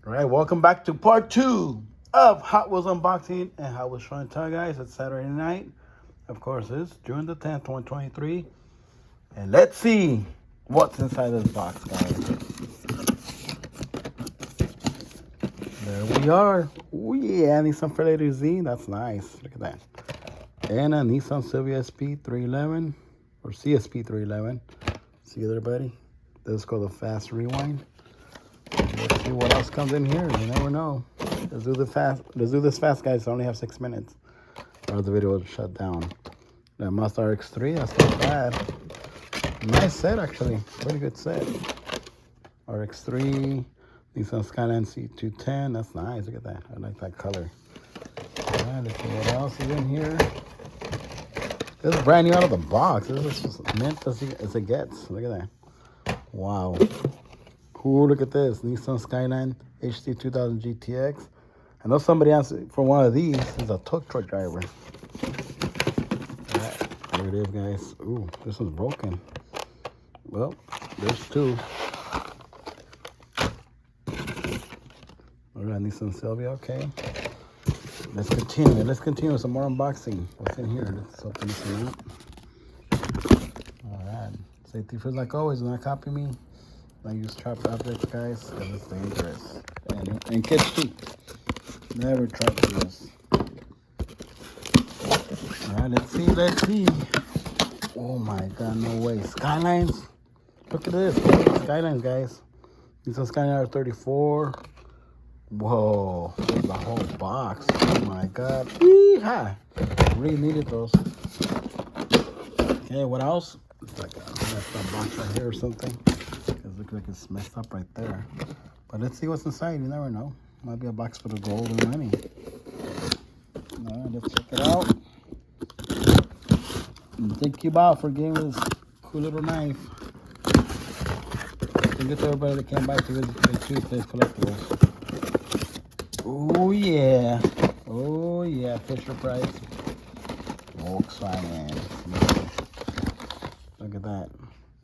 All right, welcome back to part two of Hot Wheels unboxing and Hot Wheels show and tell, guys. It's Saturday night. Of course, it's June the 10th, 2023. And let's see what's inside this box, guys. There we are. Oh, yeah, Nissan Playdays Z. That's nice. Look at that. And a Nissan Silvia SP311 or CSP311. See there, buddy? This is called a fast rewind. Let's see what else comes in here. You never know. Let's do this fast, guys. I only have 6 minutes, or the video will shut down. The Mazda RX-3. That's not bad. Nice set, actually. Pretty good set. RX-3. Nissan Skyline C210. That's nice. Look at that. I like that color. All right, let's see what else is in here. This is brand new out of the box. This is just mint as it gets. Look at that. Wow. Cool, look at this. Nissan Skyline HD 2000 GTX. I know somebody asked for one of these. He's a tow truck driver. Right, there it is, guys. Ooh, this one's broken. Well, there's two. All right, Nissan Silvia, okay. Let's continue. Let's continue with some more unboxing. What's in here? Let's open this one up. All right. Safety first, like always. Do not copy me. I use sharp objects, guys, because it's dangerous. And kids too. Never try to do this. Alright, let's see. Oh my god, no way. Skylines? Look at this. Skylines, guys. These are Skyline R34. Whoa. There's a whole box. Oh my god. Yeehaw. Really needed those. Okay, what else? It's like a box right here or something. It looks like it's messed up right there. But let's see what's inside. You never know. Might be a box full of gold and money. Alright, let's check it out. And thank you, Bob, for giving me this cool little knife. Thank you to everybody that came by to visit Playdays Collectibles. Oh yeah. Oh yeah. Fisher Price. Volkswagen. Look at that.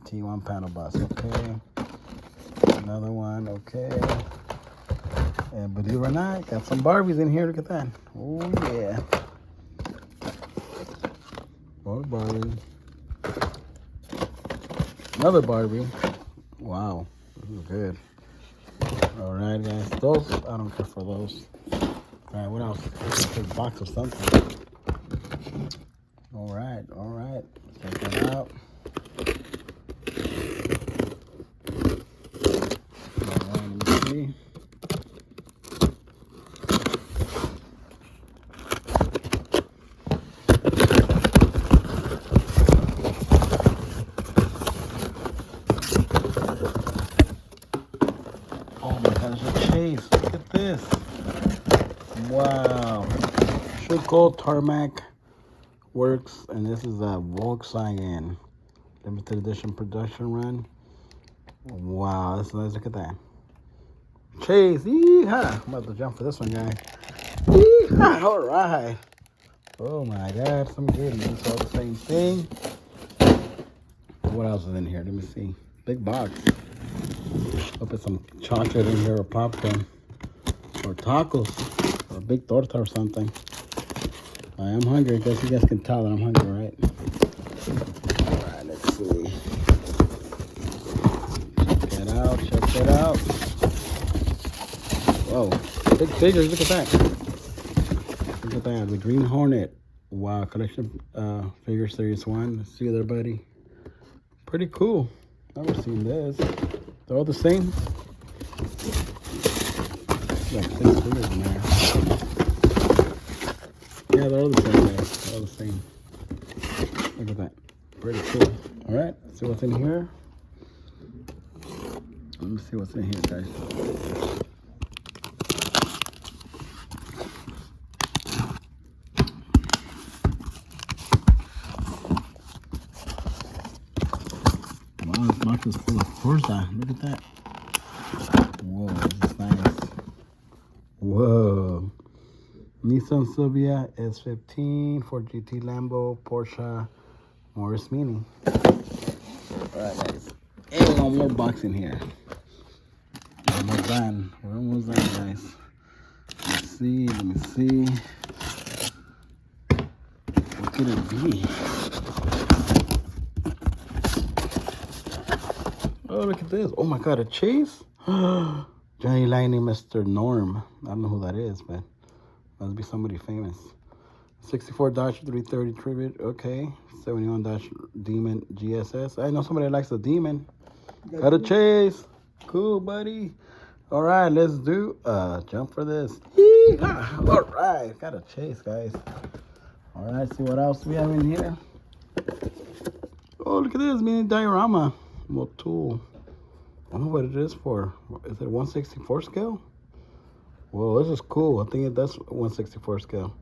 T1 panel bus. Okay. Another one, okay. And believe it or not, got some Barbies in here. Look at that. Oh yeah. More Barbie. Another Barbie. Wow, this is good. All right, guys. Those, I don't care for those. All right, what else? A big box of something. All right, all right. Check that out. Oh my god, there's a chase. Look at this. Wow. Schuko Tarmac Works, and this is a Volkswagen limited edition production run. Wow, that's nice. Look at that. Chase. Yeehaw. I'm about to jump for this one, guys. Yeehaw. All right. Oh my god, some good. It's all the same thing. What else is in here? Let me see. Big box. I'll put some chocolate in here or popcorn or tacos or a big torta or something. I am hungry. I guess you guys can tell that I'm hungry, right? All right, let's see. Check it out. Check it out. Whoa, big figures. Look at that. Look at that. The Green Hornet. Wow, collection figure series 1. See there, buddy. Pretty cool. Never seen this. They're all the same. Like 6 figures in there. Yeah, they're all the same, guys. They're all the same. Look at that. Pretty cool. All right, let's see what's in here. Let me see what's in here, guys. Wow, this box is full of Forza. Look at that. Whoa, this is nice. Whoa. Nissan Silvia S15, Ford GT Lambo, Porsche, Morris Mini. Alright, guys. And one more box in here. One more done. We're almost done, guys. Let me see. What could it be? Oh, look at this. Oh my God, a chase? Johnny Lightning, Mr. Norm. I don't know who that is, but must be somebody famous. 64 Dodge 330 Tribute. Okay. 71 Dodge Demon GSS. I know somebody likes the Demon. Got a chase. Cool, buddy. All right, let's do jump for this. Yeehaw. All right, got a chase, guys. All right, see what else we have in here. Oh, look at this mini diorama. Tool. I don't know what it is for. Is it 1/64 scale? Whoa, this is cool. I think that's 1/64 scale.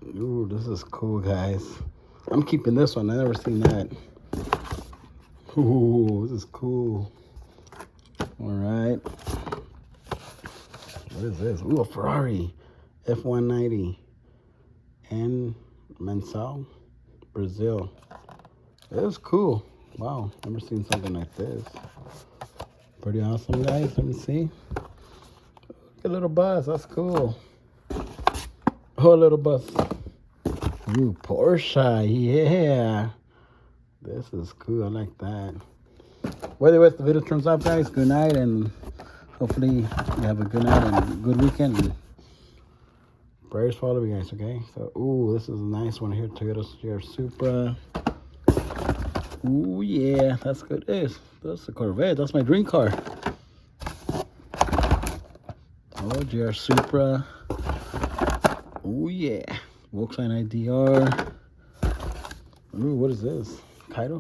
Ooh, this is cool, guys. I'm keeping this one. I never seen that. Ooh, this is cool. All right. What is this? Ooh, a Ferrari F190 and Mansell, Brazil. It is cool. Wow, never seen something like this. Pretty awesome, guys. Let me see. Look at a little bus. That's cool. Oh, a little bus. Ooh, Porsche. Yeah. This is cool. I like that. Whether the video turns out, guys, good night, and hopefully you have a good night and a good weekend. And prayers for all of you guys, okay? So, ooh, this is a nice one here. Toyota Supra. Ooh, yeah, that's good. That's a Corvette. That's my dream car. Oh, GR Supra. Ooh, yeah. Volkswagen IDR. Ooh, what is this? Kaido?